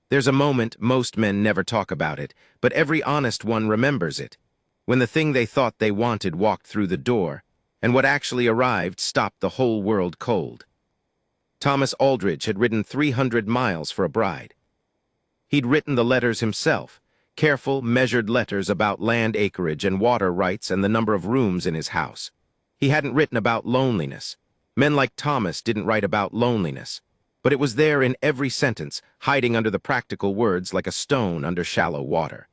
There's a moment most men never talk about it, but every honest one remembers it. When the thing they thought they wanted walked through the door, and what actually arrived stopped the whole world cold. Thomas Aldridge had ridden 300 miles for a bride. He'd written the letters himself, careful, measured letters about land acreage and water rights and the number of rooms in his house. He hadn't written about loneliness. Men like Thomas didn't write about loneliness. But it was there in every sentence, hiding under the practical words like a stone under shallow water.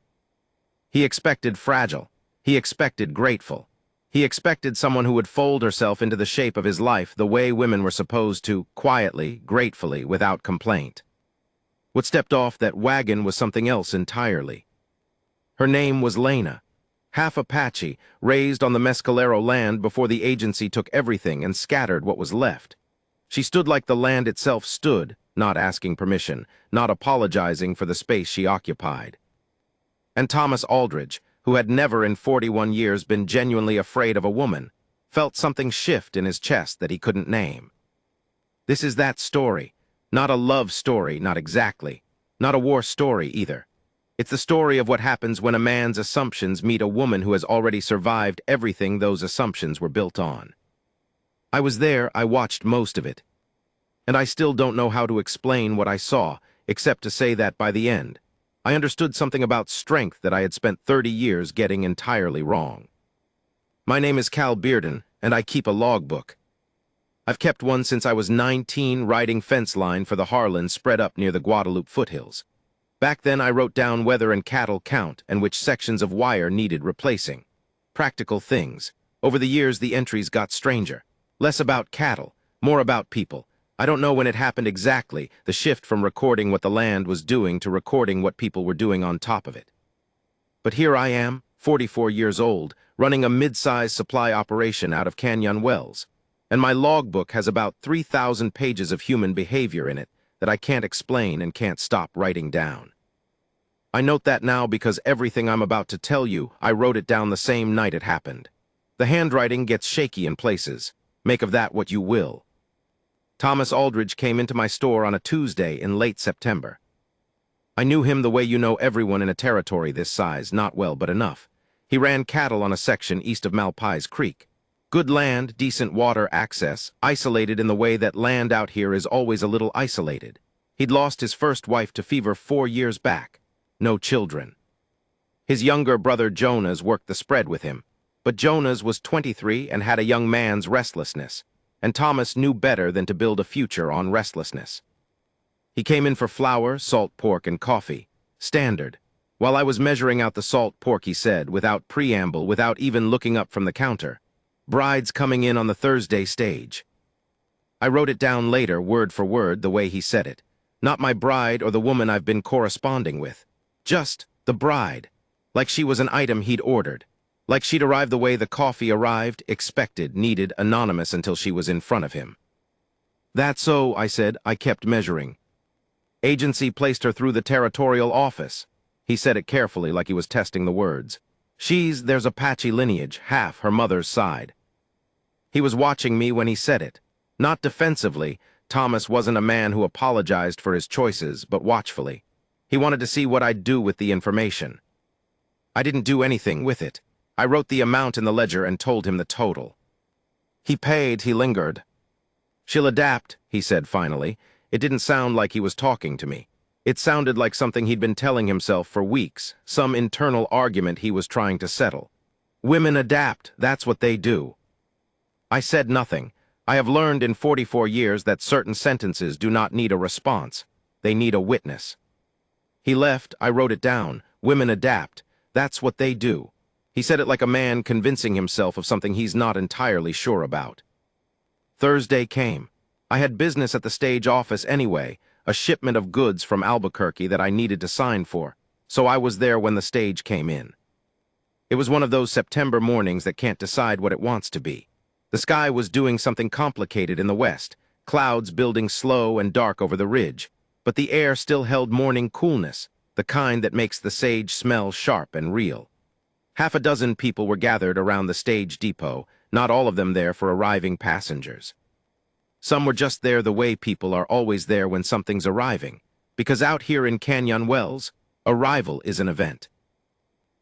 He expected fragile. He expected grateful. He expected someone who would fold herself into the shape of his life the way women were supposed to, quietly, gratefully, without complaint. What stepped off that wagon was something else entirely. Her name was Lena, half Apache, raised on the Mescalero land before the agency took everything and scattered what was left. She stood like the land itself stood, not asking permission, not apologizing for the space she occupied. And Thomas Aldridge, who had never in 41 years been genuinely afraid of a woman, felt something shift in his chest that he couldn't name. This is that story. Not a love story, not exactly. Not a war story, either. It's the story of what happens when a man's assumptions meet a woman who has already survived everything those assumptions were built on. I was there, I watched most of it. And I still don't know how to explain what I saw, except to say that by the end, I understood something about strength that I had spent 30 years getting entirely wrong. My name is Cal Bearden, and I keep a logbook. I've kept one since I was 19, riding fence line for the Harlan spread up near the Guadalupe foothills. Back then I wrote down whether and cattle count and which sections of wire needed replacing. Practical things. Over the years the entries got stranger. Less about cattle, more about people. I don't know when it happened exactly, the shift from recording what the land was doing to recording what people were doing on top of it. But here I am, 44 years old, running a mid-sized supply operation out of Canyon Wells, and my logbook has about 3,000 pages of human behavior in it that I can't explain and can't stop writing down. I note that now because everything I'm about to tell you, I wrote it down the same night it happened. The handwriting gets shaky in places. Make of that what you will. Thomas Aldridge came into my store on a Tuesday in late September. I knew him the way you know everyone in a territory this size, not well but enough. He ran cattle on a section east of Malpais Creek. Good land, decent water access, isolated in the way that land out here is always a little isolated. He'd lost his first wife to fever 4 years back. No children. His younger brother Jonas worked the spread with him. But Jonas was 23 and had a young man's restlessness, and Thomas knew better than to build a future on restlessness. He came in for flour, salt pork, and coffee. Standard. While I was measuring out the salt pork, he said, without preamble, without even looking up from the counter, "Bride's coming in on the Thursday stage." I wrote it down later, word for word, the way he said it. Not my bride or the woman I've been corresponding with. Just the bride. Like she was an item he'd ordered. Like she'd arrived the way the coffee arrived, expected, needed, anonymous until she was in front of him. "That's so," I said. I kept measuring. "Agency placed her through the territorial office." He said it carefully, like he was testing the words. There's Apache lineage, half her mother's side." He was watching me when he said it. Not defensively. Thomas wasn't a man who apologized for his choices, but watchfully. He wanted to see what I'd do with the information. I didn't do anything with it. I wrote the amount in the ledger and told him the total. He paid, he lingered. "She'll adapt," he said finally. It didn't sound like he was talking to me. It sounded like something he'd been telling himself for weeks, some internal argument he was trying to settle. "Women adapt, that's what they do." I said nothing. I have learned in 44 years that certain sentences do not need a response. They need a witness. He left, I wrote it down. Women adapt, that's what they do. He said it like a man convincing himself of something he's not entirely sure about. Thursday came. I had business at the stage office anyway, a shipment of goods from Albuquerque that I needed to sign for, so I was there when the stage came in. It was one of those September mornings that can't decide what it wants to be. The sky was doing something complicated in the west, clouds building slow and dark over the ridge, but the air still held morning coolness, the kind that makes the sage smell sharp and real. Half a dozen people were gathered around the stage depot, not all of them there for arriving passengers. Some were just there the way people are always there when something's arriving, Because out here in Canyon Wells, arrival is an event.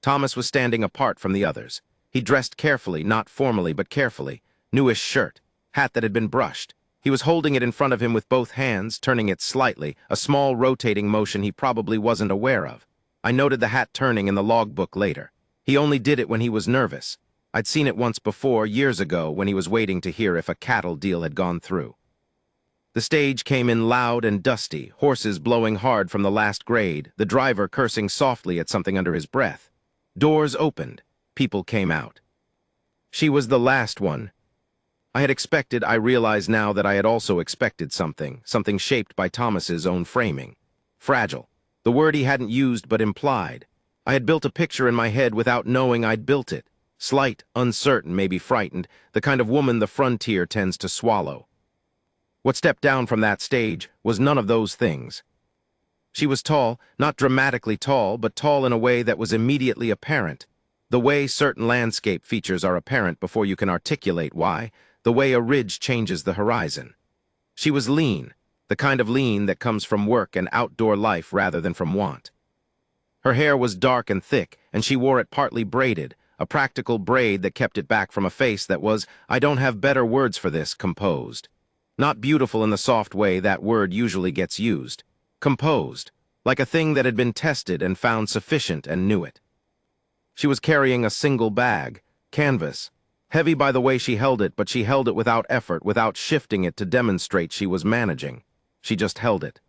Thomas was standing apart from the others. He dressed carefully, not formally but carefully. Newish shirt, hat that had been brushed. He was holding it in front of him with both hands, turning it slightly, a small rotating motion he probably wasn't aware of. I noted the hat turning in the logbook later. He only did it when he was nervous. I'd seen it once before, years ago, when he was waiting to hear if a cattle deal had gone through. The stage came in loud and dusty, horses blowing hard from the last grade, the driver cursing softly at something under his breath. Doors opened. People came out. She was the last one. I had expected, I realized now that I had also expected something shaped by Thomas's own framing. Fragile. The word he hadn't used but implied. I had built a picture in my head without knowing I'd built it. Slight, uncertain, maybe frightened, the kind of woman the frontier tends to swallow. What stepped down from that stage was none of those things. She was tall, not dramatically tall, but tall in a way that was immediately apparent. The way certain landscape features are apparent before you can articulate why, the way a ridge changes the horizon. She was lean, the kind of lean that comes from work and outdoor life rather than from want. Her hair was dark and thick, and she wore it partly braided, a practical braid that kept it back from a face that was, I don't have better words for this, composed. Not beautiful in the soft way that word usually gets used. Composed, like a thing that had been tested and found sufficient and knew it. She was carrying a single bag, canvas, heavy by the way she held it, but she held it without effort, without shifting it to demonstrate she was managing. She just held it.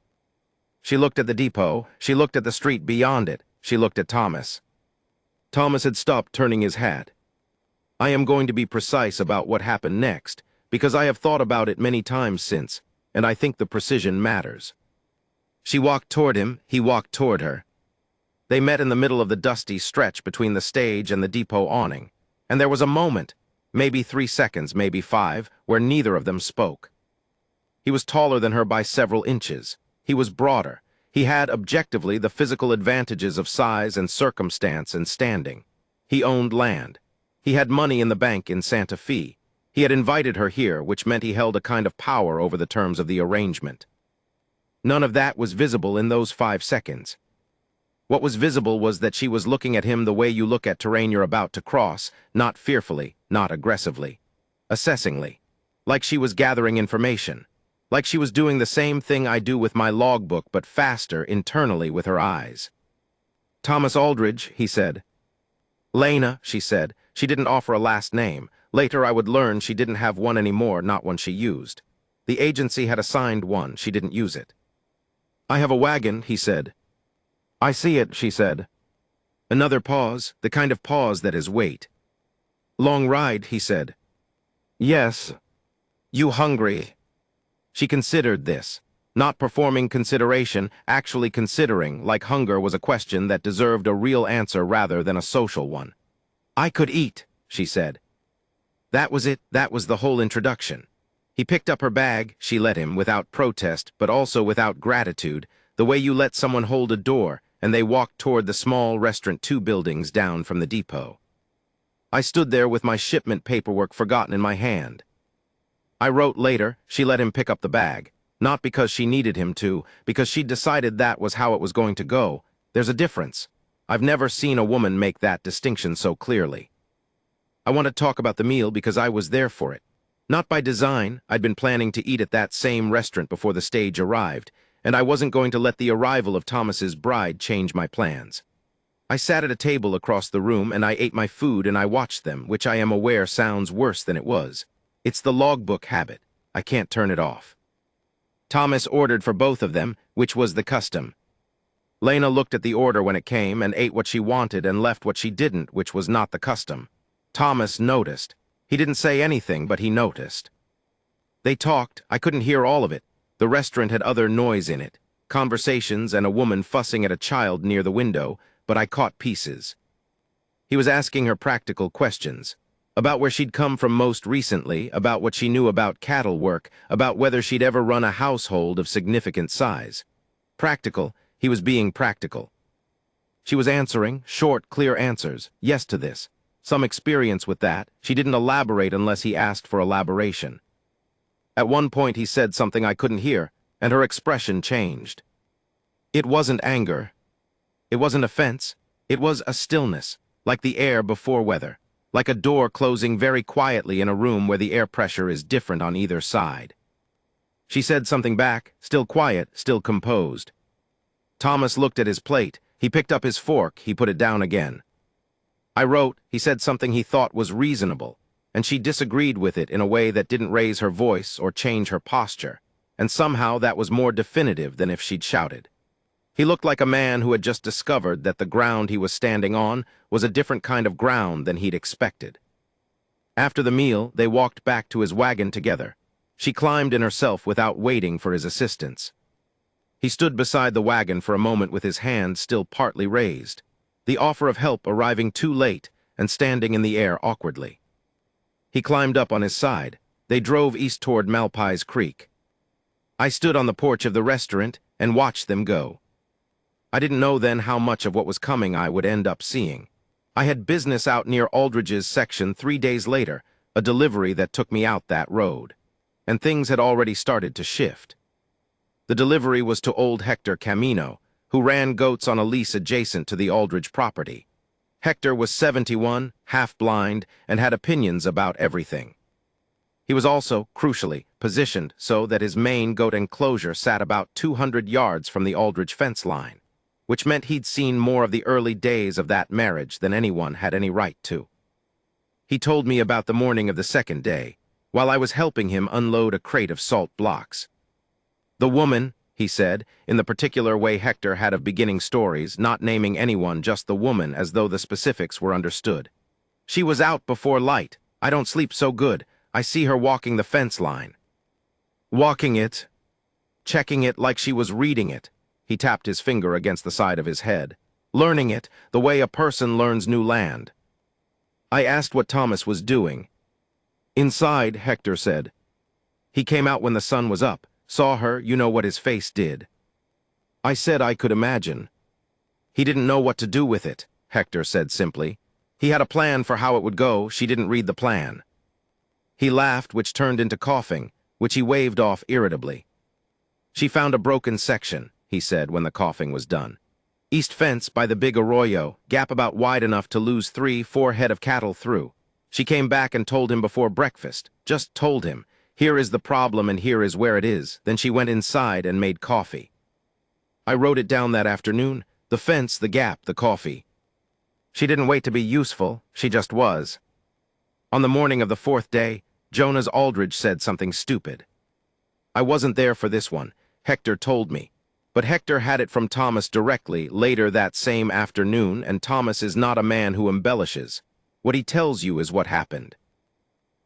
She looked at the depot, she looked at the street beyond it, she looked at Thomas. Thomas had stopped turning his hat. I am going to be precise about what happened next, because I have thought about it many times since, and I think the precision matters. She walked toward him, he walked toward her. They met in the middle of the dusty stretch between the stage and the depot awning, and there was a moment, maybe 3 seconds, maybe 5, where neither of them spoke. He was taller than her by several inches. He was broader. He had, objectively, the physical advantages of size and circumstance and standing. He owned land. He had money in the bank in Santa Fe. He had invited her here, which meant he held a kind of power over the terms of the arrangement. None of that was visible in those 5 seconds. What was visible was that she was looking at him the way you look at terrain you're about to cross, not fearfully, not aggressively, assessingly, like she was gathering information, like she was doing the same thing I do with my logbook but faster internally with her eyes. Thomas Aldridge, he said. Lena, she said. She didn't offer a last name. Later I would learn she didn't have one anymore, not one she used. The agency had assigned one, she didn't use it. I have a wagon, he said. I see it, she said. Another pause, the kind of pause that is wait. Long ride, he said. Yes. You hungry? She considered this, not performing consideration, actually considering, like hunger was a question that deserved a real answer rather than a social one. I could eat, she said. That was it, that was the whole introduction. He picked up her bag, she let him, without protest, but also without gratitude, the way you let someone hold a door, and they walked toward the small restaurant 2 buildings down from the depot. I stood there with my shipment paperwork forgotten in my hand. I wrote later, she let him pick up the bag, not because she needed him to, because she'd decided that was how it was going to go. There's a difference. I've never seen a woman make that distinction so clearly. I want to talk about the meal because I was there for it. Not by design, I'd been planning to eat at that same restaurant before the stage arrived, and I wasn't going to let the arrival of Thomas's bride change my plans. I sat at a table across the room and I ate my food and I watched them, which I am aware sounds worse than it was. It's the logbook habit. I can't turn it off. Thomas ordered for both of them, which was the custom. Lena looked at the order when it came and ate what she wanted and left what she didn't, which was not the custom. Thomas noticed. He didn't say anything, but he noticed. They talked. I couldn't hear all of it. The restaurant had other noise in it, conversations and a woman fussing at a child near the window, but I caught pieces. He was asking her practical questions, about where she'd come from most recently, about what she knew about cattle work, about whether she'd ever run a household of significant size. Practical, he was being practical. She was answering, short, clear answers, yes to this. Some experience with that. She didn't elaborate unless he asked for elaboration. At one point he said something I couldn't hear, and her expression changed. It wasn't anger. It wasn't offense. It was a stillness, like the air before weather, like a door closing very quietly in a room where the air pressure is different on either side. She said something back, still quiet, still composed. Thomas looked at his plate. He picked up his fork. He put it down again. I wrote. He said something he thought was reasonable, and she disagreed with it in a way that didn't raise her voice or change her posture, and somehow that was more definitive than if she'd shouted. He looked like a man who had just discovered that the ground he was standing on was a different kind of ground than he'd expected. After the meal, they walked back to his wagon together. She climbed in herself without waiting for his assistance. He stood beside the wagon for a moment with his hand still partly raised, the offer of help arriving too late and standing in the air awkwardly. He climbed up on his side. They drove east toward Malpais Creek. I stood on the porch of the restaurant and watched them go. I didn't know then how much of what was coming I would end up seeing. I had business out near Aldridge's section 3 days later, a delivery that took me out that road. And things had already started to shift. The delivery was to old Hector Camino, who ran goats on a lease adjacent to the Aldridge property. Hector was 71, half-blind, and had opinions about everything. He was also, crucially, positioned so that his main goat enclosure sat about 200 yards from the Aldridge fence line, which meant he'd seen more of the early days of that marriage than anyone had any right to. He told me about the morning of the second day, while I was helping him unload a crate of salt blocks. The woman, he said, in the particular way Hector had of beginning stories, not naming anyone, just the woman, as though the specifics were understood. She was out before light. I don't sleep so good. I see her walking the fence line. Walking it, checking it like she was reading it. He tapped his finger against the side of his head. Learning it, the way a person learns new land. I asked what Thomas was doing. Inside, Hector said. He came out when the sun was up, saw her, you know what his face did. I said I could imagine. He didn't know what to do with it, Hector said simply. He had a plan for how it would go, she didn't read the plan. He laughed, which turned into coughing, which he waved off irritably. She found a broken section, he said when the coughing was done. East fence by the big arroyo, gap about wide enough to lose 3-4 head of cattle through. She came back and told him before breakfast, just told him, here is the problem and here is where it is. Then she went inside and made coffee. I wrote it down that afternoon, the fence, the gap, the coffee. She didn't wait to be useful, she just was. On the morning of the 4th day, Jonas Aldridge said something stupid. I wasn't there for this one, Hector told me. But Hector had it from Thomas directly later that same afternoon, and Thomas is not a man who embellishes. What he tells you is what happened.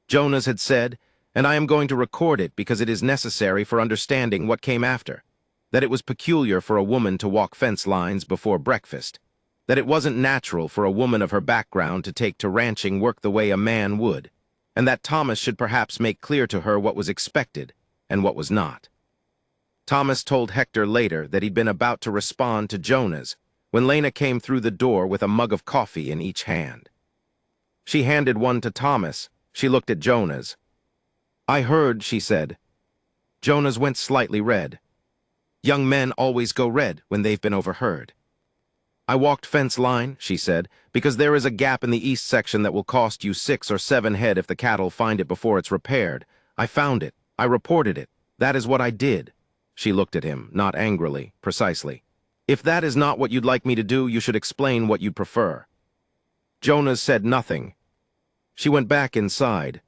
Jonas had said, and I am going to record it because it is necessary for understanding what came after, that it was peculiar for a woman to walk fence lines before breakfast, that it wasn't natural for a woman of her background to take to ranching work the way a man would, and that Thomas should perhaps make clear to her what was expected and what was not. Thomas told Hector later that he'd been about to respond to Jonas when Lena came through the door with a mug of coffee in each hand. She handed one to Thomas. She looked at Jonas. I heard, she said. Jonas went slightly red. Young men always go red when they've been overheard. I walked fence line, she said, because there is a gap in the east section that will cost you 6 or 7 head if the cattle find it before it's repaired. I found it. I reported it. That is what I did. She looked at him, not angrily, precisely. If that is not what you'd like me to do, you should explain what you'd prefer. Jonas said nothing. She went back inside.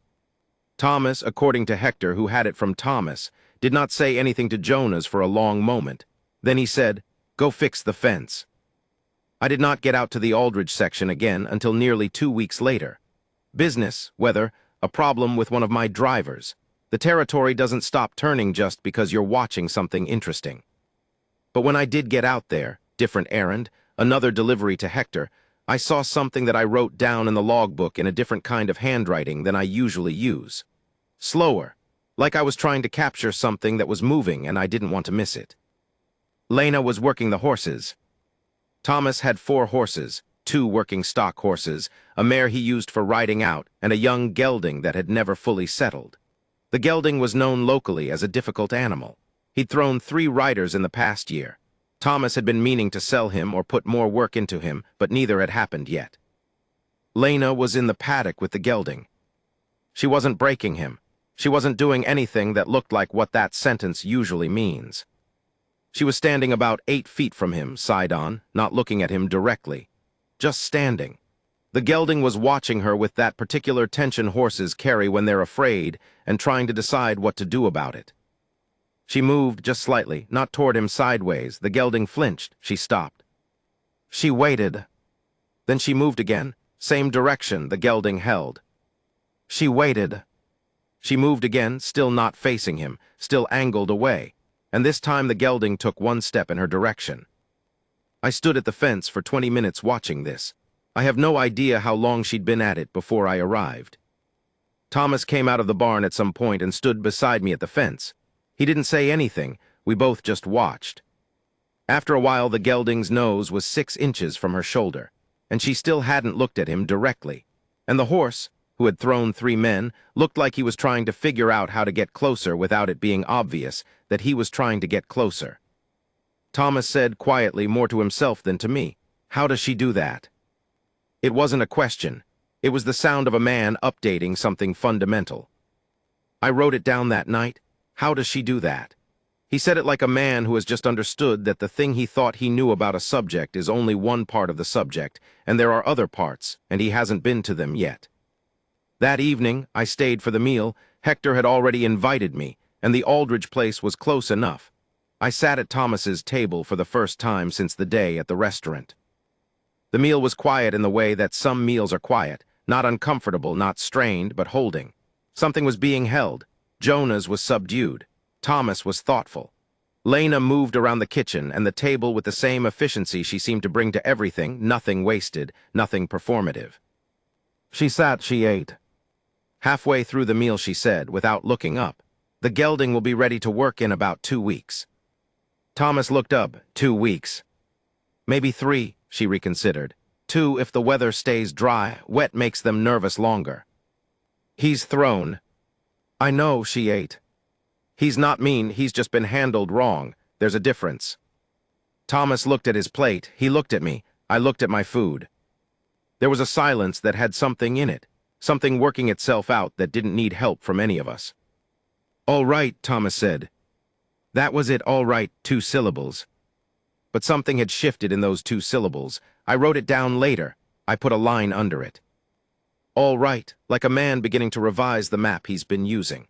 Thomas, according to Hector, who had it from Thomas, did not say anything to Jonas for a long moment. Then he said, "Go fix the fence." I did not get out to the Aldridge section again until nearly 2 weeks later. Business, weather, a problem with one of my drivers. The territory doesn't stop turning just because you're watching something interesting. But when I did get out there, different errand, another delivery to Hector, I saw something that I wrote down in the logbook in a different kind of handwriting than I usually use. Slower, like I was trying to capture something that was moving and I didn't want to miss it. Lena was working the horses. Thomas had 4 horses, 2 working stock horses, a mare he used for riding out, and a young gelding that had never fully settled. The gelding was known locally as a difficult animal. He'd thrown 3 riders in the past year. Thomas had been meaning to sell him or put more work into him, but neither had happened yet. Lena was in the paddock with the gelding. She wasn't breaking him. She wasn't doing anything that looked like what that sentence usually means. She was standing about 8 feet from him, side on, not looking at him directly. Just standing. The gelding was watching her with that particular tension horses carry when they're afraid and trying to decide what to do about it. She moved just slightly, not toward him sideways. The gelding flinched. She stopped. She waited. Then she moved again. Same direction the gelding held. She waited. She moved again, still not facing him, still angled away, and this time the gelding took one step in her direction. I stood at the fence for 20 minutes watching this. I have no idea how long she'd been at it before I arrived. Thomas came out of the barn at some point and stood beside me at the fence. He didn't say anything, we both just watched. After a while the gelding's nose was 6 inches from her shoulder, and she still hadn't looked at him directly, and the horse, who had thrown 3 men, looked like he was trying to figure out how to get closer without it being obvious that he was trying to get closer. Thomas said quietly, more to himself than to me, "How does she do that?" It wasn't a question. It was the sound of a man updating something fundamental. I wrote it down that night. How does she do that? He said it like a man who has just understood that the thing he thought he knew about a subject is only one part of the subject, and there are other parts, and he hasn't been to them yet. That evening, I stayed for the meal. Hector had already invited me, and the Aldridge place was close enough. I sat at Thomas's table for the first time since the day at the restaurant. The meal was quiet in the way that some meals are quiet, not uncomfortable, not strained, but holding. Something was being held. Jonah's was subdued. Thomas was thoughtful. Lena moved around the kitchen and the table with the same efficiency she seemed to bring to everything, nothing wasted, nothing performative. She sat, she ate. Halfway through the meal she said, without looking up, "The gelding will be ready to work in about 2 weeks." Thomas looked up. 2 weeks. Maybe 3, she reconsidered. 2 if the weather stays dry. Wet makes them nervous longer. He's thrown. I know, she ate. He's not mean, he's just been handled wrong. There's a difference. Thomas looked at his plate. He looked at me. I looked at my food. There was a silence that had something in it, something working itself out that didn't need help from any of us. "All right," Thomas said. That was it, all right, 2 syllables. But something had shifted in those 2 syllables. I wrote it down later. I put a line under it. All right, like a man beginning to revise the map he's been using.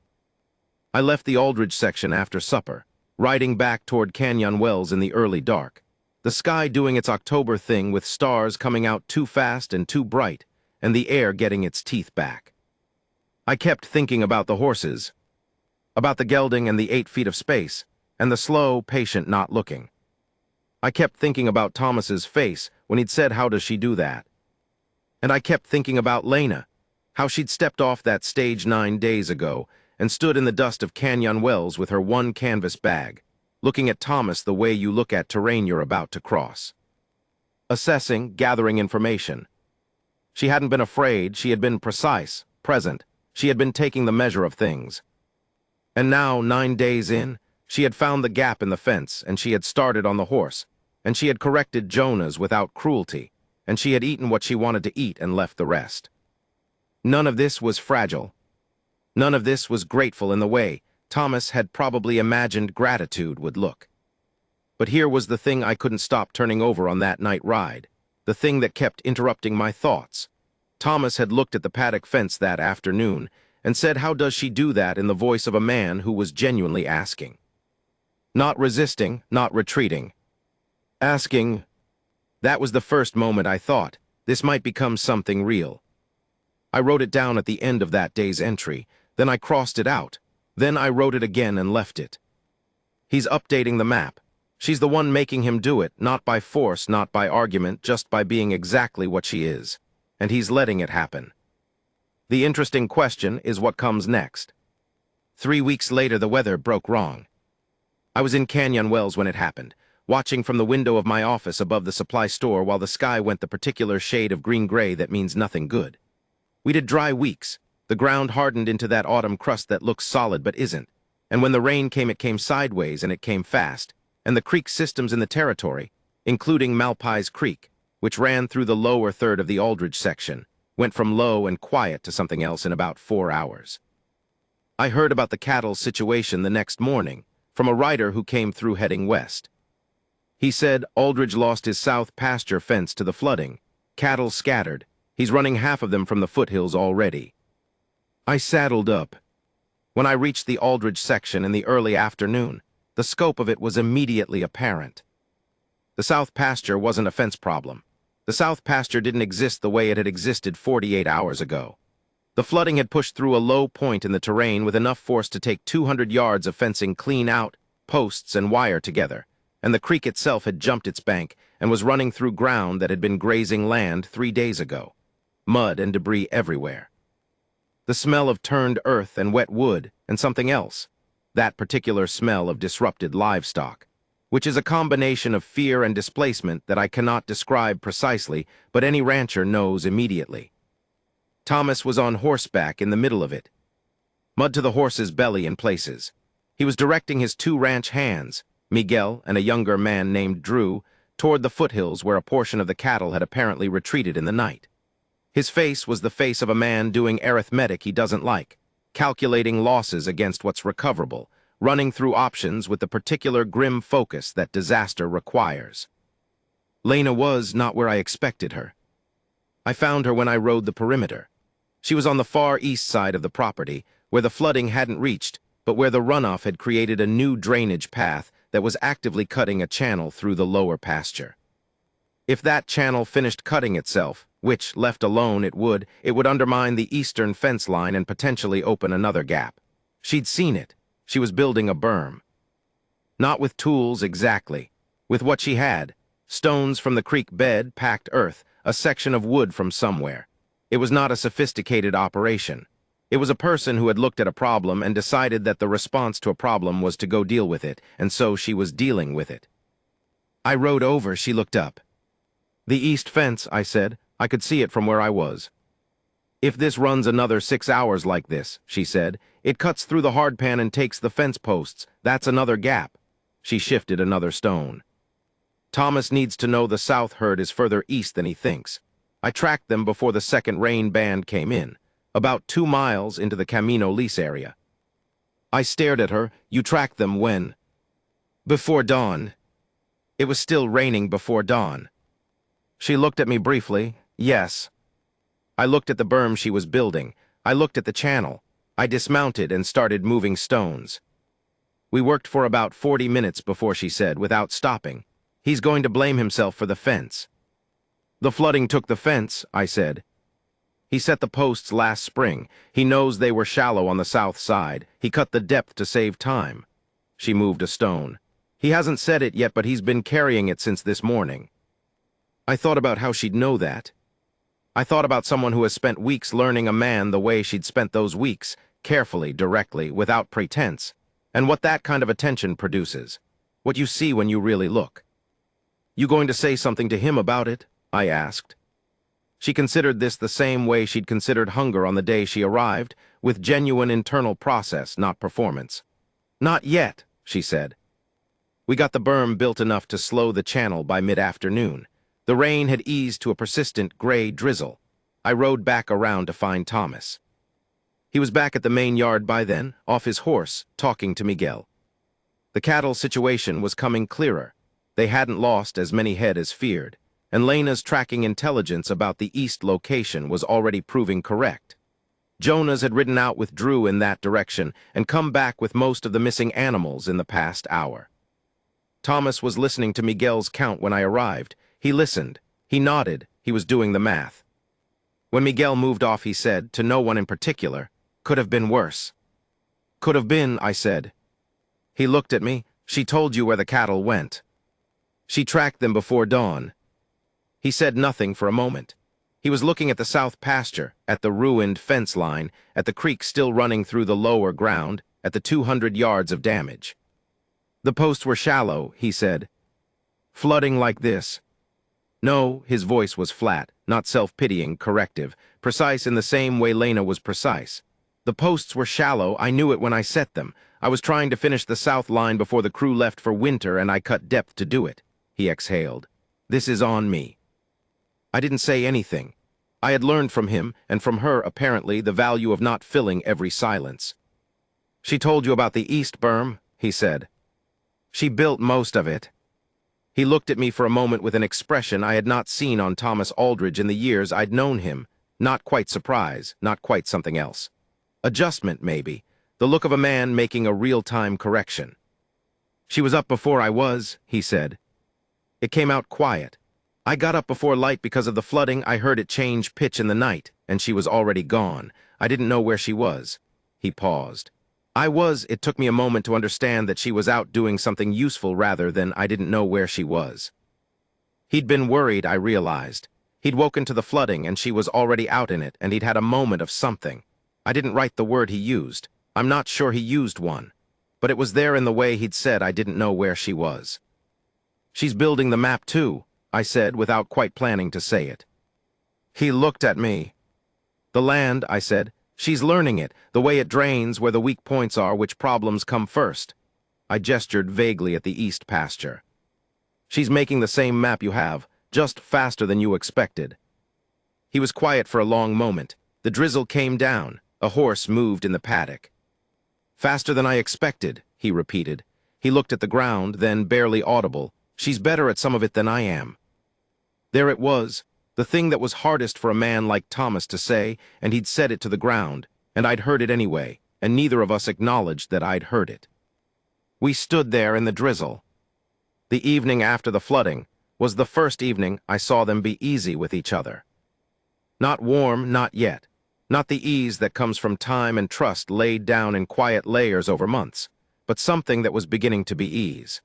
I left the Aldridge section after supper, riding back toward Canyon Wells in the early dark, the sky doing its October thing with stars coming out too fast and too bright, and the air getting its teeth back. I kept thinking about the horses, about the gelding and the 8 feet of space, and the slow, patient not looking. I kept thinking about Thomas's face when he'd said, "How does she do that?" And I kept thinking about Lena, how she'd stepped off that stage 9 days ago and stood in the dust of Canyon Wells with her 1 canvas bag, looking at Thomas the way you look at terrain you're about to cross. Assessing, gathering information. She hadn't been afraid, she had been precise, present. She had been taking the measure of things. And now, 9 days in, she had found the gap in the fence, and she had started on the horse, and she had corrected Jonah's without cruelty, and she had eaten what she wanted to eat and left the rest. None of this was fragile. None of this was grateful in the way Thomas had probably imagined gratitude would look. But here was the thing I couldn't stop turning over on that night ride, the thing that kept interrupting my thoughts. Thomas had looked at the paddock fence that afternoon and said, "How does she do that?" in the voice of a man who was genuinely asking. Not resisting, not retreating. Asking. That was the first moment I thought, this might become something real. I wrote it down at the end of that day's entry, then I crossed it out, then I wrote it again and left it. He's updating the map. She's the one making him do it, not by force, not by argument, just by being exactly what she is. And he's letting it happen. The interesting question is what comes next. 3 weeks later, the weather broke wrong. I was in Canyon Wells when it happened, watching from the window of my office above the supply store while the sky went the particular shade of green-gray that means nothing good. We'd had dry weeks. The ground hardened into that autumn crust that looks solid but isn't. And when the rain came, it came sideways and it came fast. and the creek systems in the territory, including Malpais Creek, which ran through the lower third of the Aldridge section, went from low and quiet to something else in about 4 hours. I heard about the cattle situation the next morning from a writer who came through heading west. He said Aldridge lost his south pasture fence to the flooding. Cattle scattered. He's running half of them from the foothills already. I saddled up. When I reached the Aldridge section in the early afternoon, the scope of it was immediately apparent. The south pasture wasn't a fence problem. The south pasture didn't exist the way it had existed 48 hours ago. The flooding had pushed through a low point in the terrain with enough force to take 200 yards of fencing clean out, posts and wire together, and the creek itself had jumped its bank and was running through ground that had been grazing land 3 days ago. Mud and debris everywhere. The smell of turned earth and wet wood and something else, that particular smell of disrupted livestock, which is a combination of fear and displacement that I cannot describe precisely, but any rancher knows immediately. Thomas was on horseback in the middle of it. Mud to the horse's belly in places. He was directing his 2 ranch hands, Miguel and a younger man named Drew, toward the foothills where a portion of the cattle had apparently retreated in the night. His face was the face of a man doing arithmetic he doesn't like, calculating losses against what's recoverable, running through options with the particular grim focus that disaster requires. Lena was not where I expected her. I found her when I rode the perimeter. She was on the far east side of the property, where the flooding hadn't reached, but where the runoff had created a new drainage path that was actively cutting a channel through the lower pasture. If that channel finished cutting itself, which, left alone, it would undermine the eastern fence line and potentially open another gap. She'd seen it. She was building a berm. Not with tools exactly. With what she had. Stones from the creek bed, packed earth, a section of wood from somewhere. It was not a sophisticated operation. It was a person who had looked at a problem and decided that the response to a problem was to go deal with it, and so she was dealing with it. I rode over, she looked up. The east fence, I said. I could see it from where I was. If this runs another 6 hours like this, she said, it cuts through the hardpan and takes the fence posts. That's another gap. She shifted another stone. Thomas needs to know the south herd is further east than he thinks. I tracked them before the second rain band came in, about 2 miles into the Camino lease area. I stared at her. You tracked them when? Before dawn. It was still raining before dawn. She looked at me briefly. Yes. I looked at the berm she was building. I looked at the channel. I dismounted and started moving stones. We worked for about 40 minutes before she said, without stopping, "He's going to blame himself for the fence." "The flooding took the fence," I said. "He set the posts last spring. He knows they were shallow on the south side. He cut the depth to save time." She moved a stone. "He hasn't said it yet, but he's been carrying it since this morning." I thought about how she'd know that. I thought about someone who has spent weeks learning a man the way she'd spent those weeks, carefully, directly, without pretense, and what that kind of attention produces, what you see when you really look. "You going to say something to him about it?" I asked. She considered this the same way she'd considered hunger on the day she arrived, with genuine internal process, not performance. "Not yet," she said. We got the berm built enough to slow the channel by mid-afternoon. The rain had eased to a persistent gray drizzle. I rode back around to find Thomas. He was back at the main yard by then, off his horse, talking to Miguel. The cattle situation was coming clearer. They hadn't lost as many head as feared, and Lena's tracking intelligence about the east location was already proving correct. Jonas had ridden out with Drew in that direction and come back with most of the missing animals in the past hour. Thomas was listening to Miguel's count when I arrived. He listened. He nodded. He was doing the math. When Miguel moved off, he said, to no one in particular, "Could have been worse." "Could have been," I said. He looked at me. "She told you where the cattle went." "She tracked them before dawn." He said nothing for a moment. He was looking at the south pasture, at the ruined fence line, at the creek still running through the lower ground, at the 200 yards of damage. "The posts were shallow," he said. "Flooding like this." No, his voice was flat, not self-pitying, corrective, precise in the same way Lena was precise. "The posts were shallow. I knew it when I set them. I was trying to finish the south line before the crew left for winter, and I cut depth to do it. He exhaled. This is on me. I didn't say anything. I had learned from him, and from her, apparently, the value of not filling every silence. She told you about the East Berm, he said. She built most of it. He looked at me for a moment with an expression I had not seen on Thomas Aldridge in the years I'd known him. Not quite surprise, not quite something else. Adjustment, maybe. The look of a man making a real-time correction. She was up before I was, he said. It came out quiet. I got up before light because of the flooding. I heard it change pitch in the night, and she was already gone. I didn't know where she was. He paused. It took me a moment to understand that she was out doing something useful rather than I didn't know where she was. He'd been worried, I realized. He'd woken to the flooding, and she was already out in it, and he'd had a moment of something. I didn't write the word he used. I'm not sure he used one. But it was there in the way he'd said I didn't know where she was. She's building the map too, I said without quite planning to say it. He looked at me. The land, I said. She's learning it, the way it drains, where the weak points are, which problems come first. I gestured vaguely at the east pasture. She's making the same map you have, just faster than you expected. He was quiet for a long moment. The drizzle came down. A horse moved in the paddock. Faster than I expected, he repeated. He looked at the ground, then barely audible. She's better at some of it than I am. There it was. The thing that was hardest for a man like Thomas to say, and he'd said it to the ground, and I'd heard it anyway, and neither of us acknowledged that I'd heard it. We stood there in the drizzle. The evening after the flooding was the first evening I saw them be easy with each other. Not warm, not yet. Not the ease that comes from time and trust laid down in quiet layers over months, but something that was beginning to be ease.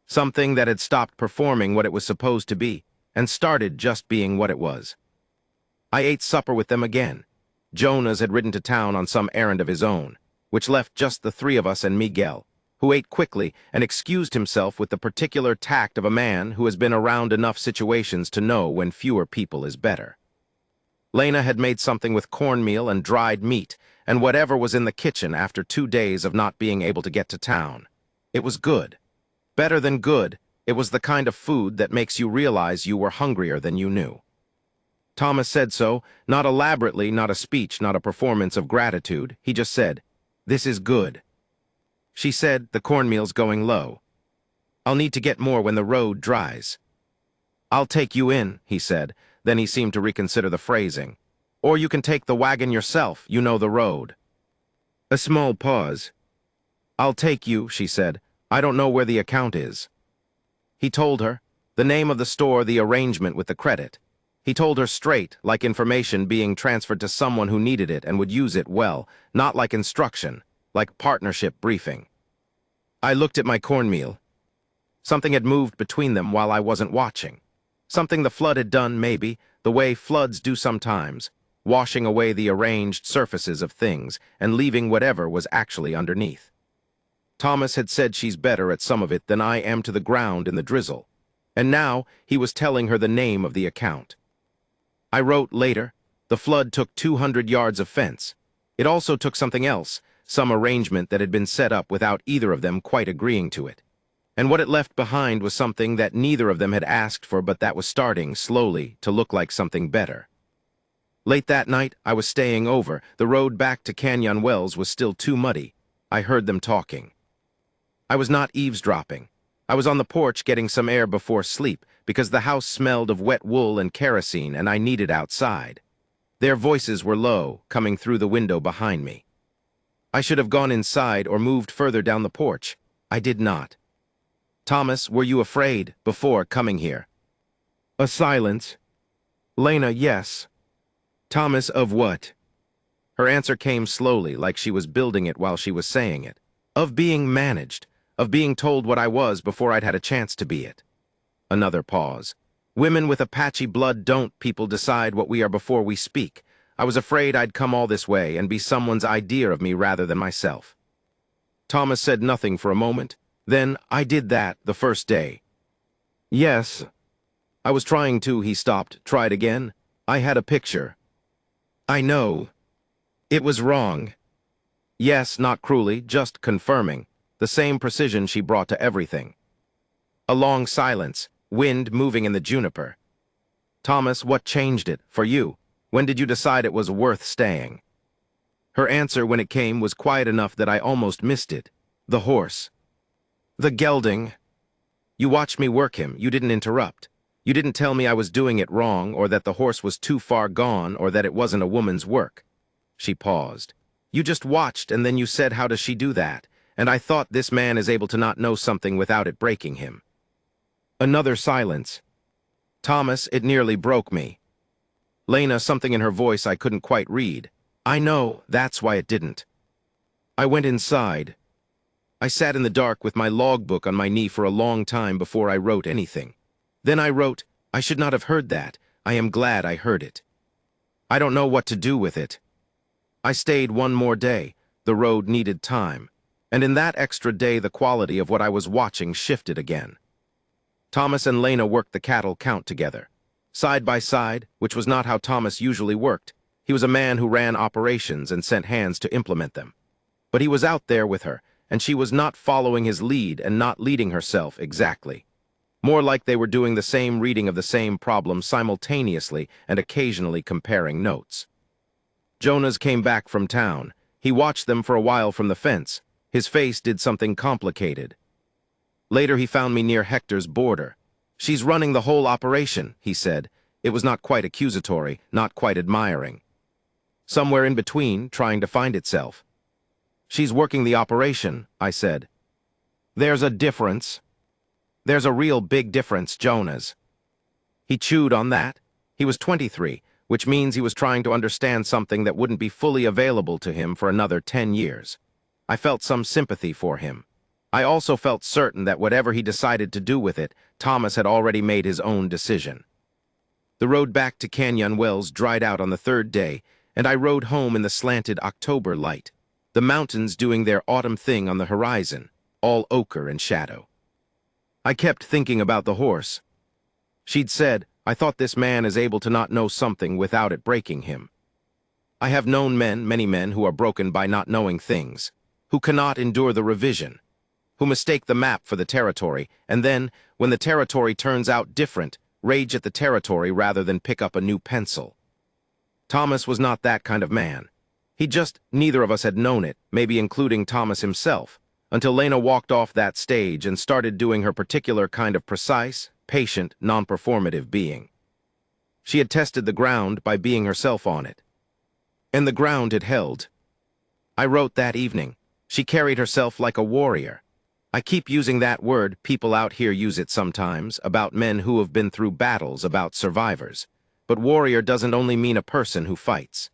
Something that had stopped performing what it was supposed to be, and started just being what it was. I ate supper with them again. Jonas had ridden to town on some errand of his own, which left just the three of us and Miguel, who ate quickly and excused himself with the particular tact of a man who has been around enough situations to know when fewer people is better. Lena had made something with cornmeal and dried meat, and whatever was in the kitchen after 2 days of not being able to get to town. It was good. Better than good. It was the kind of food that makes you realize you were hungrier than you knew. Thomas said so, not elaborately, not a speech, not a performance of gratitude. He just said, "This is good." She said, "The cornmeal's going low. I'll need to get more when the road dries." "I'll take you in," he said. Then he seemed to reconsider the phrasing. "Or you can take the wagon yourself. You know the road." A small pause. "I'll take you," she said. "I don't know where the account is." He told her, the name of the store, the arrangement with the credit. He told her straight, like information being transferred to someone who needed it and would use it well, not like instruction, like partnership briefing. I looked at my cornmeal. Something had moved between them while I wasn't watching. Something the flood had done, maybe, the way floods do sometimes, washing away the arranged surfaces of things and leaving whatever was actually underneath. Thomas had said she's better at some of it than I am to the ground in the drizzle, and now he was telling her the name of the account. I wrote later, the flood took 200 yards of fence. It also took something else, some arrangement that had been set up without either of them quite agreeing to it. And what it left behind was something that neither of them had asked for, but that was starting, slowly, to look like something better. Late that night, I was staying over. The road back to Canyon Wells was still too muddy. I heard them talking. I was not eavesdropping. I was on the porch getting some air before sleep, because the house smelled of wet wool and kerosene, and I needed outside. Their voices were low, coming through the window behind me. I should have gone inside or moved further down the porch. I did not. "Thomas, were you afraid before coming here?" A silence. "Lena, yes." "Thomas, of what?" Her answer came slowly, like she was building it while she was saying it. "Of being managed. Of being told what I was before I'd had a chance to be it." Another pause. "Women with Apache blood don't, people decide what we are before we speak. I was afraid I'd come all this way and be someone's idea of me rather than myself." Thomas said nothing for a moment. Then, "I did that the first day." "Yes." "I was trying to," he stopped, tried again. "I had a picture." "I know. It was wrong." Yes, not cruelly, just confirming. The same precision she brought to everything. A long silence, wind moving in the juniper. Thomas, what changed it, for you? When did you decide it was worth staying? Her answer, when it came, was quiet enough that I almost missed it. The horse. The gelding. You watched me work him, you didn't interrupt. You didn't tell me I was doing it wrong, or that the horse was too far gone, or that it wasn't a woman's work. She paused. You just watched, and then you said, how does she do that? And I thought, this man is able to not know something without it breaking him. Another silence. Thomas, it nearly broke me. Lena, something in her voice I couldn't quite read. I know, that's why it didn't. I went inside. I sat in the dark with my logbook on my knee for a long time before I wrote anything. Then I wrote, I should not have heard that. I am glad I heard it. I don't know what to do with it. I stayed one more day. The road needed time. And in that extra day, the quality of what I was watching shifted again. Thomas and Lena worked the cattle count together. Side by side, which was not how Thomas usually worked. He was a man who ran operations and sent hands to implement them. But he was out there with her, and she was not following his lead and not leading herself exactly. More like they were doing the same reading of the same problem simultaneously and occasionally comparing notes. Jonas came back from town. He watched them for a while from the fence. His face did something complicated. Later he found me near Hector's border. She's running the whole operation, he said. It was not quite accusatory, not quite admiring. Somewhere in between, trying to find itself. She's working the operation, I said. There's a difference. There's a real big difference, Jonas. He chewed on that. He was 23, which means he was trying to understand something that wouldn't be fully available to him for another 10 years. I felt some sympathy for him. I also felt certain that whatever he decided to do with it, Thomas had already made his own decision. The road back to Canyon Wells dried out on the third day, and I rode home in the slanted October light, the mountains doing their autumn thing on the horizon, all ochre and shadow. I kept thinking about the horse. She'd said, I thought this man is able to not know something without it breaking him. I have known men, many men, who are broken by not knowing things, who cannot endure the revision, who mistake the map for the territory, and then, when the territory turns out different, rage at the territory rather than pick up a new pencil. Thomas was not that kind of man. Neither of us had known it, maybe including Thomas himself, until Lena walked off that stage and started doing her particular kind of precise, patient, non-performative being. She had tested the ground by being herself on it. And the ground it held. I wrote that evening. She carried herself like a warrior. I keep using that word, people out here use it sometimes, about men who have been through battles, about survivors. But warrior doesn't only mean a person who fights.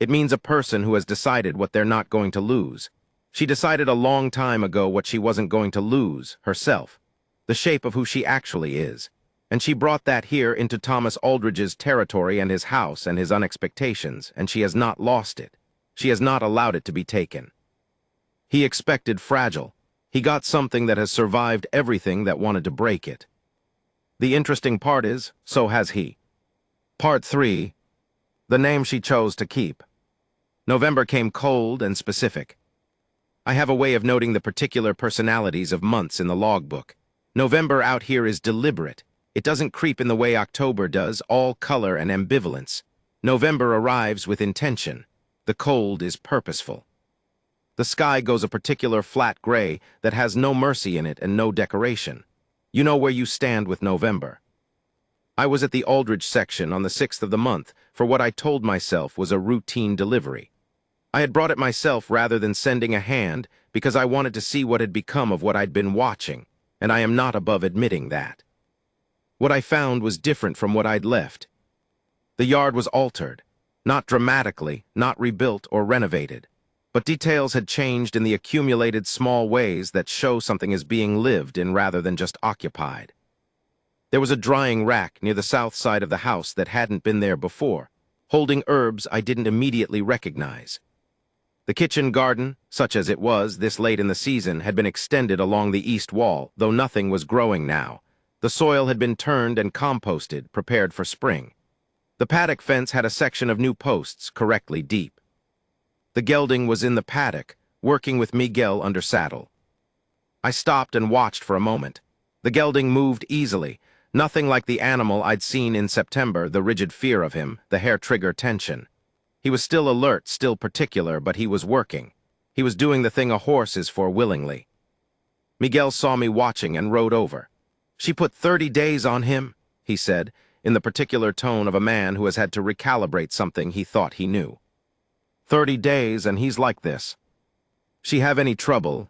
It means a person who has decided what they're not going to lose. She decided a long time ago what she wasn't going to lose, herself, the shape of who she actually is. And she brought that here into Thomas Aldridge's territory and his house and his unexpectations, and she has not lost it. She has not allowed it to be taken. He expected fragile. He got something that has survived everything that wanted to break it. The interesting part is, so has he. Part 3. The name she chose to keep. November came cold and specific. I have a way of noting the particular personalities of months in the logbook. November out here is deliberate. It doesn't creep in the way October does, all color and ambivalence. November arrives with intention. The cold is purposeful. The sky goes a particular flat gray that has no mercy in it and no decoration. You know where you stand with November. I was at the Aldridge section on the 6th of the month for what I told myself was a routine delivery. I had brought it myself rather than sending a hand because I wanted to see what had become of what I'd been watching, and I am not above admitting that. What I found was different from what I'd left. The yard was altered, not dramatically, not rebuilt or renovated, but details had changed in the accumulated small ways that show something is being lived in rather than just occupied. There was a drying rack near the south side of the house that hadn't been there before, holding herbs I didn't immediately recognize. The kitchen garden, such as it was this late in the season, had been extended along the east wall, though nothing was growing now. The soil had been turned and composted, prepared for spring. The paddock fence had a section of new posts, correctly deep. The gelding was in the paddock, working with Miguel under saddle. I stopped and watched for a moment. The gelding moved easily, nothing like the animal I'd seen in September, the rigid fear of him, the hair-trigger tension. He was still alert, still particular, but he was working. He was doing the thing a horse is for willingly. Miguel saw me watching and rode over. "She put 30 days on him," he said, in the particular tone of a man who has had to recalibrate something he thought he knew. 30 days, and he's like this. "She have any trouble?"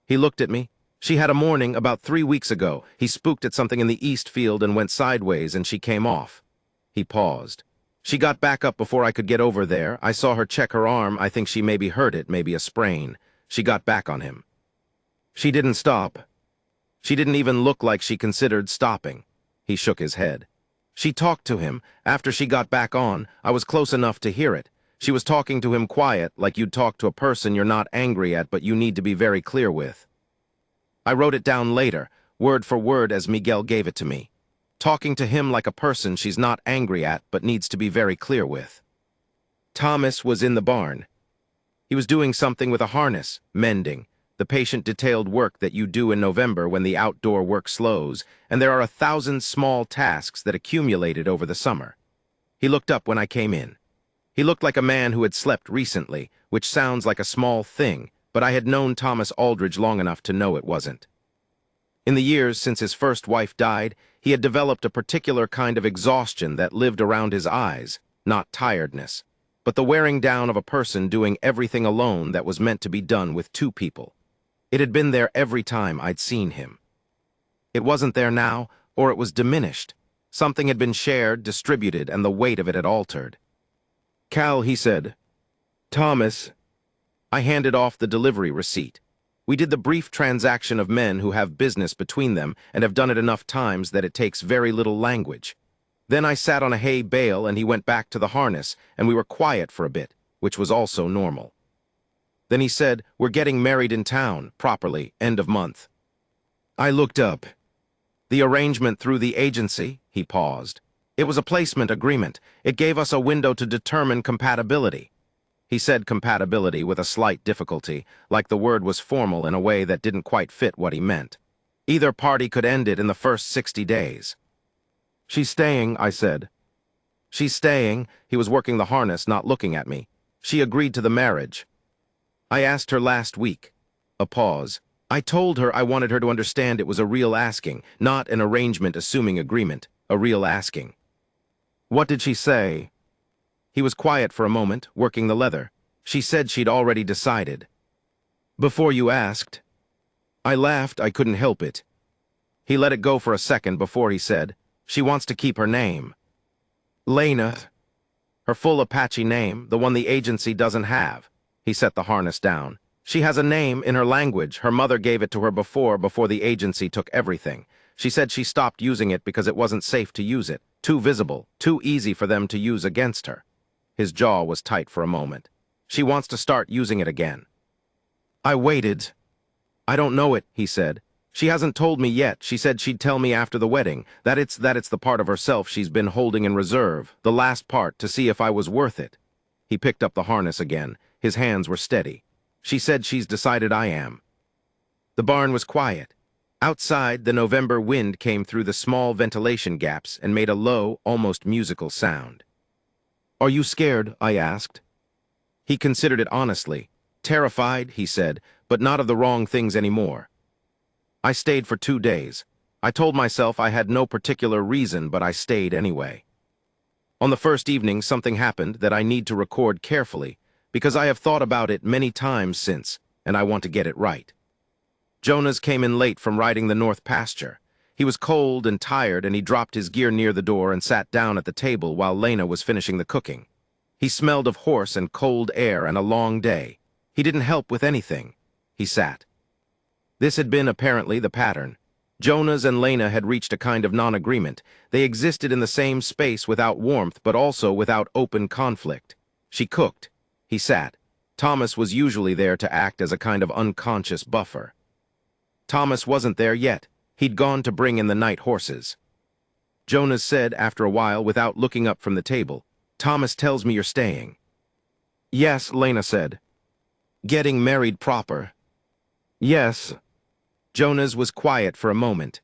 He looked at me. "She had a morning about 3 weeks ago. He spooked at something in the east field and went sideways, and she came off." He paused. "She got back up before I could get over there. I saw her check her arm. I think she maybe hurt it, maybe a sprain. She got back on him. She didn't stop. She didn't even look like she considered stopping." He shook his head. "She talked to him. After she got back on, I was close enough to hear it. She was talking to him quiet, like you'd talk to a person you're not angry at but you need to be very clear with." I wrote it down later, word for word as Miguel gave it to me. Talking to him like a person she's not angry at but needs to be very clear with. Thomas was in the barn. He was doing something with a harness, mending, the patient-detailed work that you do in November when the outdoor work slows, and there are 1,000 small tasks that accumulated over the summer. He looked up when I came in. He looked like a man who had slept recently, which sounds like a small thing, but I had known Thomas Aldridge long enough to know it wasn't. In the years since his first wife died, he had developed a particular kind of exhaustion that lived around his eyes, not tiredness, but the wearing down of a person doing everything alone that was meant to be done with 2 people. It had been there every time I'd seen him. It wasn't there now, or it was diminished. Something had been shared, distributed, and the weight of it had altered. "Cal," he said. "Thomas." I handed off the delivery receipt. We did the brief transaction of men who have business between them and have done it enough times that it takes very little language. Then I sat on a hay bale and he went back to the harness, and we were quiet for a bit, which was also normal. Then he said, "We're getting married in town, properly, end of month." I looked up. "The arrangement through the agency?" He paused. "It was a placement agreement. It gave us a window to determine compatibility." He said compatibility with a slight difficulty, like the word was formal in a way that didn't quite fit what he meant. Either party could end it in the first 60 days. "She's staying," I said. "She's staying." He was working the harness, not looking at me. "She agreed to the marriage." "I asked her last week." A pause. "I told her I wanted her to understand it was a real asking, not an arrangement assuming agreement, a real asking." "What did she say?" He was quiet for a moment, working the leather. "She said she'd already decided." "Before you asked?" I laughed. I couldn't help it. He let it go for a second before he said, "She wants to keep her name." "Lena." "Her full Apache name, the one the agency doesn't have." He set the harness down. "She has a name in her language. Her mother gave it to her before the agency took everything. She said she stopped using it because it wasn't safe to use it, too visible, too easy for them to use against her." His jaw was tight for a moment. "She wants to start using it again." I waited. "I don't know it," he said. "She hasn't told me yet. She said she'd tell me after the wedding, that it's the part of herself she's been holding in reserve, the last part, to see if I was worth it." He picked up the harness again. His hands were steady. "She said she's decided I am." The barn was quiet. Outside, the November wind came through the small ventilation gaps and made a low, almost musical sound. "Are you scared?" I asked. He considered it honestly. "Terrified," he said, "but not of the wrong things anymore." I stayed for 2 days. I told myself I had no particular reason, but I stayed anyway. On the first evening, something happened that I need to record carefully, because I have thought about it many times since, and I want to get it right. Jonas came in late from riding the north pasture. He was cold and tired, and he dropped his gear near the door and sat down at the table while Lena was finishing the cooking. He smelled of horse and cold air and a long day. He didn't help with anything. He sat. This had been apparently the pattern. Jonas and Lena had reached a kind of non-agreement. They existed in the same space without warmth, but also without open conflict. She cooked. He sat. Thomas was usually there to act as a kind of unconscious buffer. Thomas wasn't there yet. He'd gone to bring in the night horses. Jonas said after a while, without looking up from the table, "Thomas tells me you're staying." Yes, Lena said. Getting married proper. Yes. Jonas was quiet for a moment.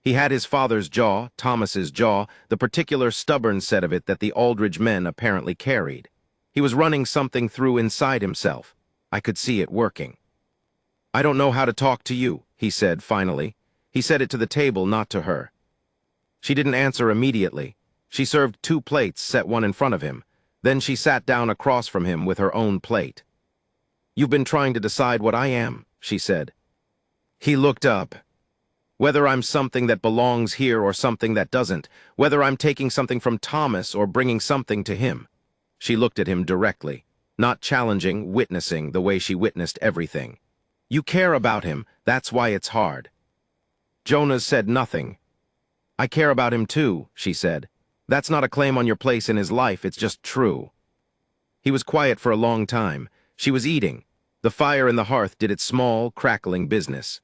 He had his father's jaw, Thomas's jaw, the particular stubborn set of it that the Aldridge men apparently carried. He was running something through inside himself. I could see it working. I don't know how to talk to you, he said finally. He said it to the table, not to her. She didn't answer immediately. She served 2 plates, set one in front of him. Then she sat down across from him with her own plate. You've been trying to decide what I am, she said. He looked up. Whether I'm something that belongs here or something that doesn't, whether I'm taking something from Thomas or bringing something to him. She looked at him directly, not challenging, witnessing the way she witnessed everything. You care about him, that's why it's hard. Jonas said nothing. I care about him too, she said. That's not a claim on your place in his life, it's just true. He was quiet for a long time. She was eating. The fire in the hearth did its small, crackling business.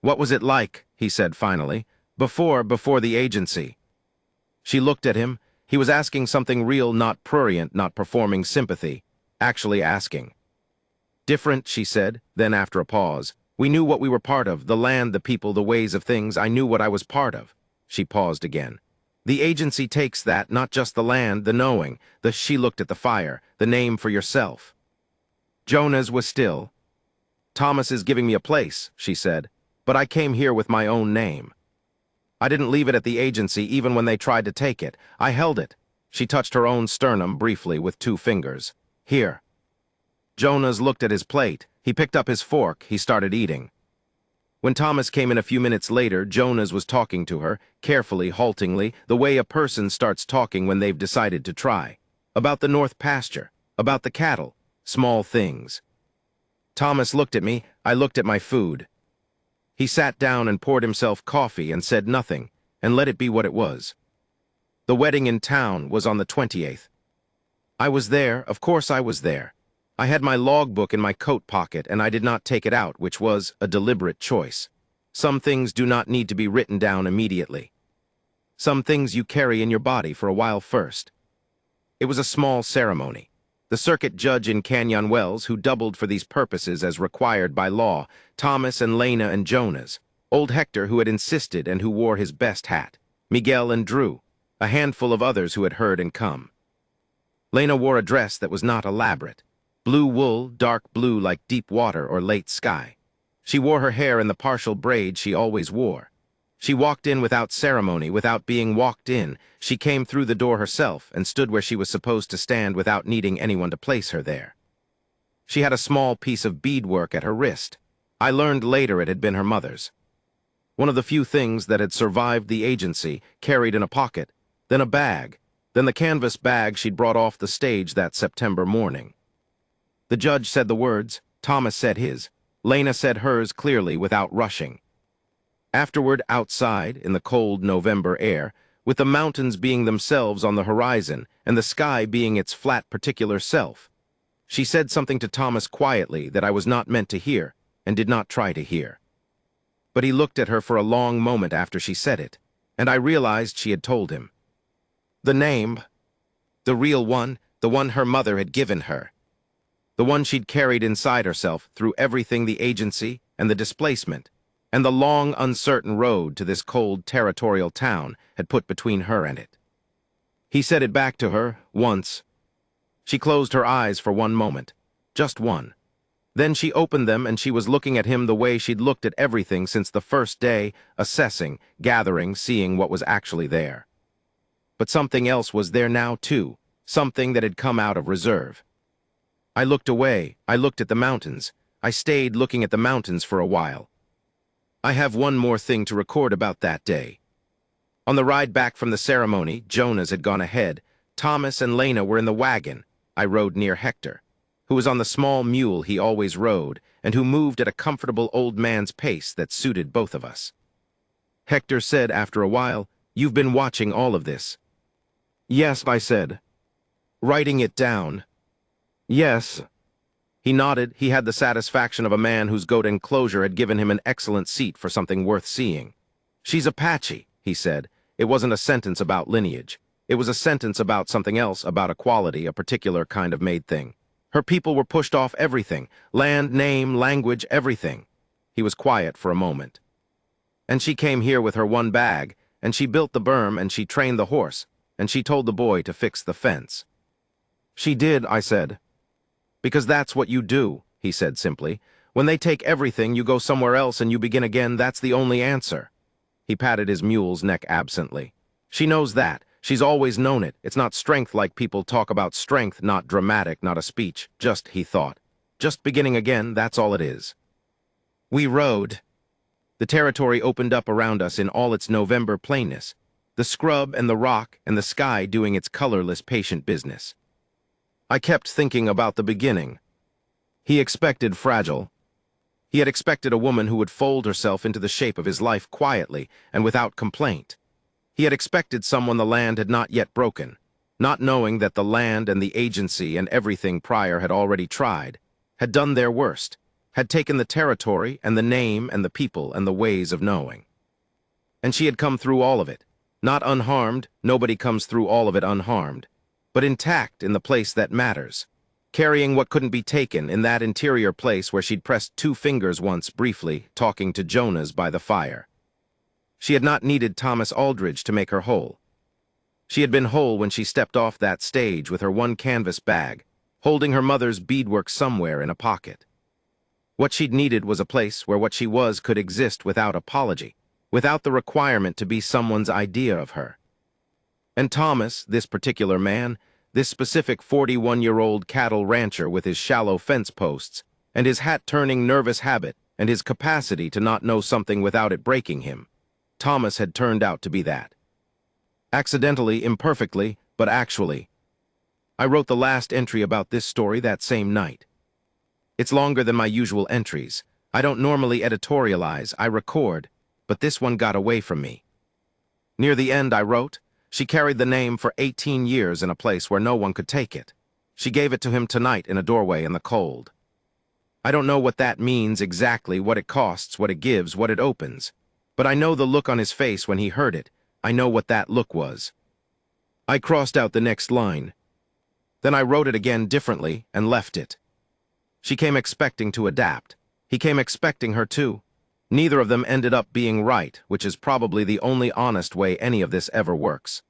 What was it like, he said finally, before the agency? She looked at him. He was asking something real, not prurient, not performing sympathy, actually asking. Different, she said, then after a pause. We knew what we were part of, the land, the people, the ways of things. I knew what I was part of. She paused again. The agency takes that, not just the land, the knowing. She looked at the fire, the name for yourself. Jonas was still. Thomas is giving me a place, she said, but I came here with my own name. I didn't leave it at the agency even when they tried to take it. I held it. She touched her own sternum briefly with 2 fingers. Here. Jonas looked at his plate. He picked up his fork. He started eating. When Thomas came in a few minutes later, Jonas was talking to her, carefully, haltingly, the way a person starts talking when they've decided to try. About the north pasture, about the cattle, small things. Thomas looked at me. I looked at my food. He sat down and poured himself coffee and said nothing, and let it be what it was. The wedding in town was on the 28th. I was there, of course I was there. I had my logbook in my coat pocket and I did not take it out, which was a deliberate choice. Some things do not need to be written down immediately. Some things you carry in your body for a while first. It was a small ceremony. The circuit judge in Canyon Wells, who doubled for these purposes as required by law, Thomas and Lena and Jonas, old Hector who had insisted and who wore his best hat, Miguel and Drew, a handful of others who had heard and come. Lena wore a dress that was not elaborate. Blue wool, dark blue like deep water or late sky. She wore her hair in the partial braid she always wore. She walked in without ceremony, without being walked in. She came through the door herself and stood where she was supposed to stand without needing anyone to place her there. She had a small piece of beadwork at her wrist. I learned later it had been her mother's. One of the few things that had survived the agency, carried in a pocket, then a bag, then the canvas bag she'd brought off the stage that September morning. The judge said the words, Thomas said his, Lena said hers clearly without rushing. Afterward, outside, in the cold November air, with the mountains being themselves on the horizon and the sky being its flat particular self, she said something to Thomas quietly that I was not meant to hear and did not try to hear. But he looked at her for a long moment after she said it, and I realized she had told him. The name, the real one, the one her mother had given her. The one she'd carried inside herself through everything, the agency and the displacement, and the long, uncertain road to this cold, territorial town had put between her and it. He said it back to her, once. She closed her eyes for one moment, just one. Then she opened them and she was looking at him the way she'd looked at everything since the first day, assessing, gathering, seeing what was actually there. But something else was there now too, something that had come out of reserve. I looked away, I looked at the mountains. I stayed looking at the mountains for a while. I have one more thing to record about that day. On the ride back from the ceremony, Jonas had gone ahead. Thomas and Lena were in the wagon. I rode near Hector, who was on the small mule he always rode, and who moved at a comfortable old man's pace that suited both of us. Hector said after a while, "You've been watching all of this." "Yes," I said. "Writing it down." "Yes." He nodded. He had the satisfaction of a man whose goat enclosure had given him an excellent seat for something worth seeing. "She's Apache," he said. It wasn't a sentence about lineage. It was a sentence about something else, about equality, a particular kind of made thing. Her people were pushed off everything, land, name, language, everything. He was quiet for a moment. And she came here with her one bag, and she built the berm, and she trained the horse, and she told the boy to fix the fence. She did, I said. Because that's what you do, he said simply. When they take everything, you go somewhere else and you begin again. That's the only answer. He patted his mule's neck absently. She knows that. She's always known it. It's not strength like people talk about strength, not dramatic, not a speech. Just, he thought. Just beginning again, that's all it is. We rode. The territory opened up around us in all its November plainness. The scrub and the rock and the sky doing its colorless, patient business. I kept thinking about the beginning. He expected fragile. He had expected a woman who would fold herself into the shape of his life quietly and without complaint. He had expected someone the land had not yet broken, not knowing that the land and the agency and everything prior had already tried, had done their worst, had taken the territory and the name and the people and the ways of knowing. And she had come through all of it, not unharmed, nobody comes through all of it unharmed, but intact in the place that matters, carrying what couldn't be taken in that interior place where she'd pressed 2 fingers once briefly, talking to Jonas by the fire. She had not needed Thomas Aldridge to make her whole. She had been whole when she stepped off that stage with her one canvas bag, holding her mother's beadwork somewhere in a pocket. What she'd needed was a place where what she was could exist without apology, without the requirement to be someone's idea of her. And Thomas, this particular man, this specific 41-year-old cattle rancher with his shallow fence posts, and his hat-turning nervous habit, and his capacity to not know something without it breaking him, Thomas had turned out to be that. Accidentally, imperfectly, but actually. I wrote the last entry about this story that same night. It's longer than my usual entries. I don't normally editorialize, I record, but this one got away from me. Near the end I wrote, she carried the name for 18 years in a place where no one could take it. She gave it to him tonight in a doorway in the cold. I don't know what that means exactly, what it costs, what it gives, what it opens. But I know the look on his face when he heard it. I know what that look was. I crossed out the next line. Then I wrote it again differently and left it. She came expecting to adapt. He came expecting her to. Neither of them ended up being right, which is probably the only honest way any of this ever works.